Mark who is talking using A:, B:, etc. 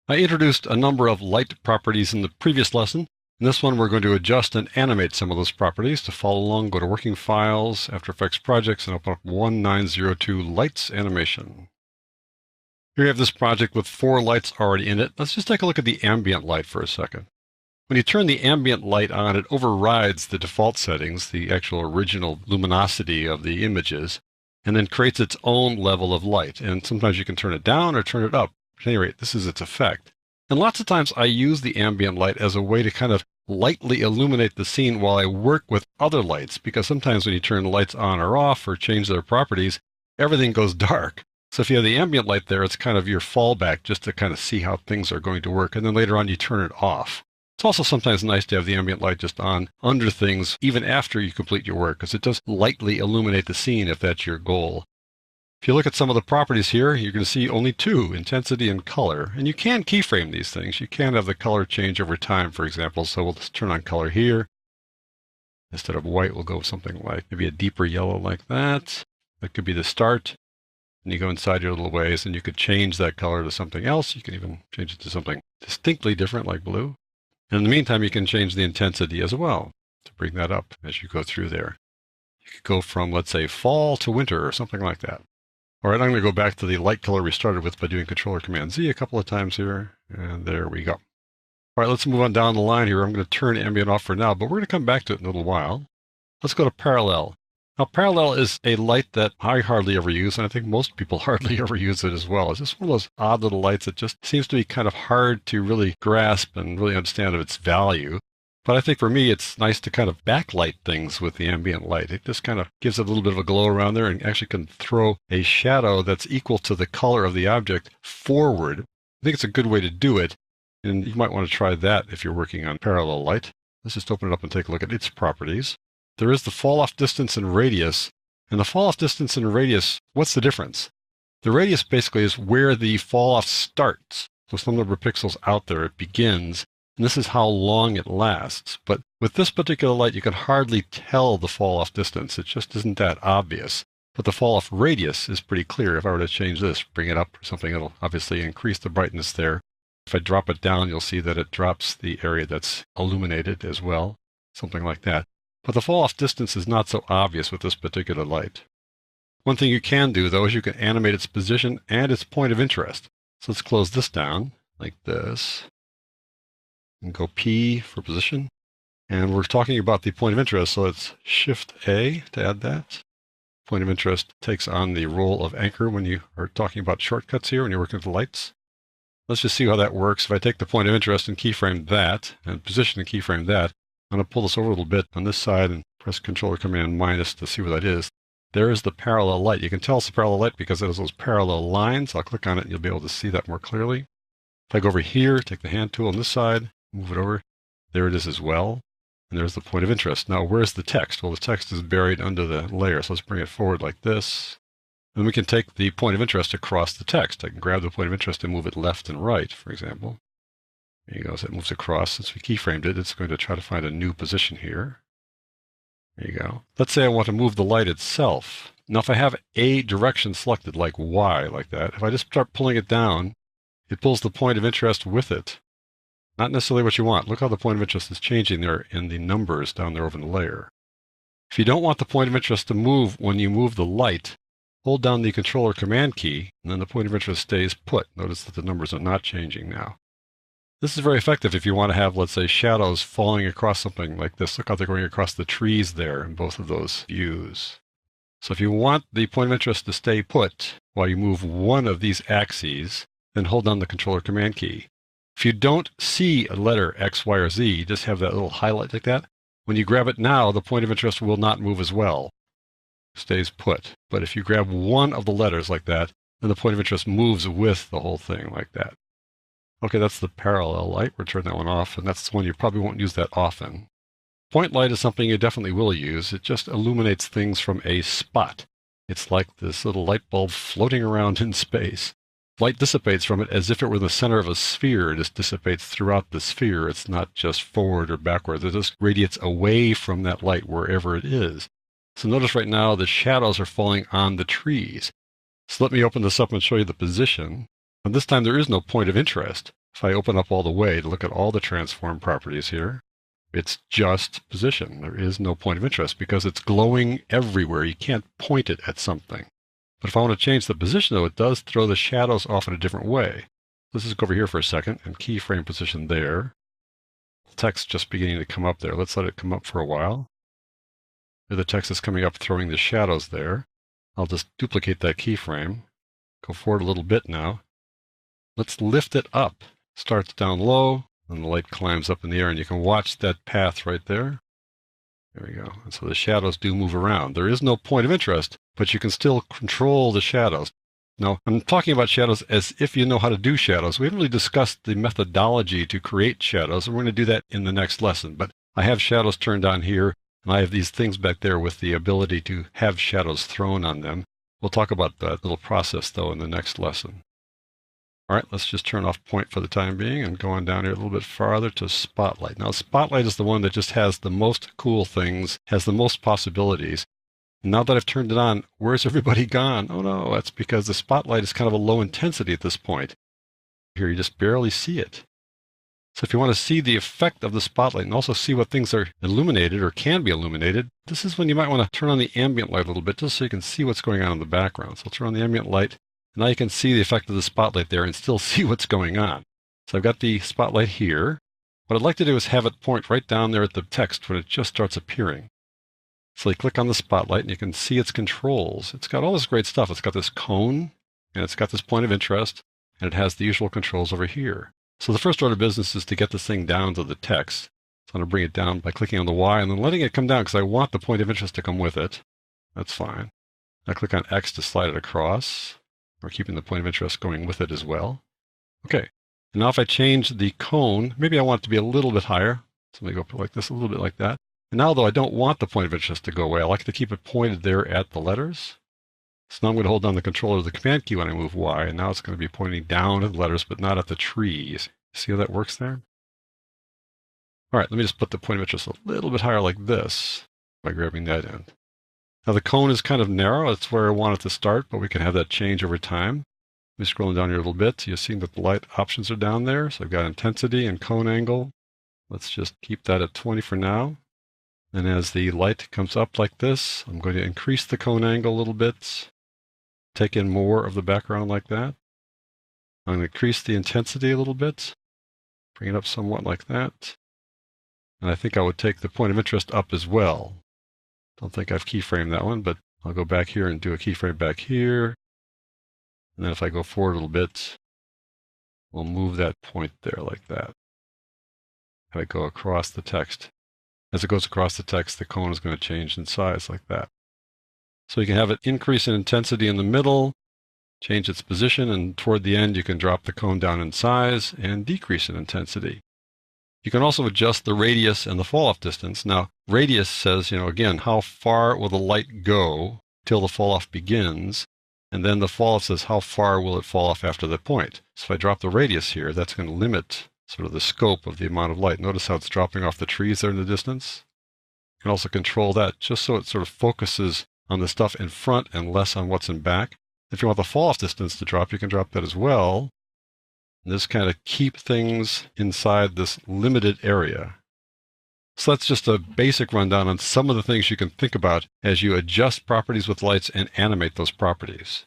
A: I introduced a number of light properties in the previous lesson. In this one, we're going to adjust and animate some of those properties. To follow along, go to Working Files, After Effects Projects, and open up 1902 Lights Animation. Here you have this project with 4 lights already in it. Let's just take a look at the ambient light for a second. When you turn the ambient light on, it overrides the default settings, the actual original luminosity of the images, and then creates its own level of light. And sometimes you can turn it down or turn it up. At any rate, this is its effect. And lots of times I use the ambient light as a way to kind of lightly illuminate the scene while I work with other lights, because sometimes when you turn the lights on or off or change their properties, everything goes dark. So if you have the ambient light there, it's kind of your fallback just to kind of see how things are going to work. And then later on, you turn it off. It's also sometimes nice to have the ambient light just on under things even after you complete your work, because it does lightly illuminate the scene if that's your goal. If you look at some of the properties here, you're going to see only 2, intensity and color. And you can keyframe these things. You can have the color change over time, for example. So we'll just turn on color here. Instead of white, we'll go with something like maybe a deeper yellow like that. That could be the start. And you go inside your little ways, and you could change that color to something else. You can even change it to something distinctly different like blue. And in the meantime, you can change the intensity as well to bring that up as you go through there. You could go from, let's say, fall to winter or something like that. All right, I'm going to go back to the light color we started with by doing Control or Command Z a couple of times here. And there we go. All right, let's move on down the line here. I'm going to turn ambient off for now, but we're going to come back to it in a little while. Let's go to parallel. Now, parallel is a light that I hardly ever use, and I think most people hardly ever use it as well. It's just one of those odd little lights that just seems to be kind of hard to really grasp and really understand of its value. But I think for me, it's nice to kind of backlight things with the ambient light. It just kind of gives it a little bit of a glow around there and actually can throw a shadow that's equal to the color of the object forward. I think it's a good way to do it, and you might want to try that if you're working on parallel light. Let's just open it up and take a look at its properties. There is the fall-off distance and radius. And the fall-off distance and radius, what's the difference? The radius basically is where the fall-off starts. So some number of pixels out there, it begins. And this is how long it lasts. But with this particular light, you can hardly tell the fall-off distance. It just isn't that obvious. But the fall-off radius is pretty clear. If I were to change this, bring it up or something, it'll obviously increase the brightness there. If I drop it down, you'll see that it drops the area that's illuminated as well. Something like that. But the fall-off distance is not so obvious with this particular light. One thing you can do, though, is you can animate its position and its point of interest. So let's close this down like this. And go P for position. And we're talking about the point of interest, so it's Shift-A to add that. Point of interest takes on the role of anchor when you are talking about shortcuts here when you're working with the lights. Let's just see how that works. If I take the point of interest and keyframe that, and position and keyframe that, I'm going to pull this over a little bit on this side and press Control or Command minus to see what that is. There is the parallel light. You can tell it's a parallel light because it has those parallel lines. I'll click on it and you'll be able to see that more clearly. If I go over here, take the hand tool on this side, move it over, there it is as well. And there's the point of interest. Now, where's the text? Well, the text is buried under the layer. So let's bring it forward like this. And we can take the point of interest across the text. I can grab the point of interest and move it left and right, for example. There you go. So it moves across. Since we keyframed it, it's going to try to find a new position here. There you go. Let's say I want to move the light itself. Now, if I have a direction selected, like Y, like that, if I just start pulling it down, it pulls the point of interest with it. Not necessarily what you want. Look how the point of interest is changing there in the numbers down there over in the layer. If you don't want the point of interest to move when you move the light, hold down the Control or Command key, and then the point of interest stays put. Notice that the numbers are not changing now. This is very effective if you want to have, let's say, shadows falling across something like this. Look how they're going across the trees there in both of those views. So if you want the point of interest to stay put while you move one of these axes, then hold down the Control or Command key. If you don't see a letter X, Y, or Z, you just have that little highlight like that. When you grab it now, the point of interest will not move as well. It stays put. But if you grab one of the letters like that, then the point of interest moves with the whole thing like that. Okay, that's the parallel light. We'll turn that one off, and that's the one you probably won't use that often. Point light is something you definitely will use. It just illuminates things from a spot. It's like this little light bulb floating around in space. Light dissipates from it as if it were the center of a sphere. It just dissipates throughout the sphere. It's not just forward or backwards. It just radiates away from that light wherever it is. So notice right now the shadows are falling on the trees. So let me open this up and show you the position. And this time there is no point of interest. If I open up all the way to look at all the transform properties here, it's just position. There is no point of interest because it's glowing everywhere. You can't point it at something. But if I want to change the position, though, it does throw the shadows off in a different way. Let's just go over here for a second and keyframe position there. The text just beginning to come up there. Let's let it come up for a while. There the text is coming up, throwing the shadows there. I'll just duplicate that keyframe. Go forward a little bit now. Let's lift it up. Starts down low, and the light climbs up in the air, and you can watch that path right there. There we go. And so the shadows do move around. There is no point of interest, but you can still control the shadows. Now, I'm talking about shadows as if you know how to do shadows. We haven't really discussed the methodology to create shadows, and we're going to do that in the next lesson. But I have shadows turned on here, and I have these things back there with the ability to have shadows thrown on them. We'll talk about that little process, though, in the next lesson. All right, let's just turn off point for the time being and go on down here a little bit farther to Spotlight. Now, Spotlight is the one that just has the most cool things, has the most possibilities. Now that I've turned it on, where's everybody gone? Oh no, that's because the Spotlight is kind of a low intensity at this point. Here, you just barely see it. So if you want to see the effect of the Spotlight and also see what things are illuminated or can be illuminated, this is when you might want to turn on the ambient light a little bit just so you can see what's going on in the background. So I'll turn on the ambient light. Now you can see the effect of the Spotlight there and still see what's going on. So I've got the Spotlight here. What I'd like to do is have it point right down there at the text when it just starts appearing. So you click on the Spotlight and you can see its controls. It's got all this great stuff. It's got this cone and it's got this point of interest and it has the usual controls over here. So the first order of business is to get this thing down to the text. So I'm going to bring it down by clicking on the Y and then letting it come down because I want the point of interest to come with it. That's fine. I click on X to slide it across. We're keeping the point of interest going with it as well. Okay, and now if I change the cone, maybe I want it to be a little bit higher. So let me go like this, a little bit like that. And now, though, I don't want the point of interest to go away. I like to keep it pointed there at the letters. So now I'm going to hold down the controller of the Command key when I move Y, and now it's going to be pointing down at the letters, but not at the trees. See how that works there? All right, let me just put the point of interest a little bit higher like this by grabbing that end. Now the cone is kind of narrow. That's where I want it to start, but we can have that change over time. Let me scroll down here a little bit. You're seeing that the light options are down there. So I've got intensity and cone angle. Let's just keep that at 20 for now. And as the light comes up like this, I'm going to increase the cone angle a little bit. Take in more of the background like that. I'm going to increase the intensity a little bit. Bring it up somewhat like that. And I think I would take the point of interest up as well. Don't think I've keyframed that one, but I'll go back here and do a keyframe back here. And then if I go forward a little bit, we'll move that point there like that. Have it go across the text. As it goes across the text, the cone is going to change in size like that. So you can have it increase in intensity in the middle, change its position, and toward the end you can drop the cone down in size and decrease in intensity. You can also adjust the radius and the fall-off distance. Now, radius says, again, how far will the light go till the fall-off begins? And then the fall-off says, how far will it fall off after that point? So if I drop the radius here, that's going to limit sort of the scope of the amount of light. Notice how it's dropping off the trees there in the distance? You can also control that just so it sort of focuses on the stuff in front and less on what's in back. If you want the fall-off distance to drop, you can drop that as well. And this kind of keep things inside this limited area. So that's just a basic rundown on some of the things you can think about as you adjust properties with lights and animate those properties.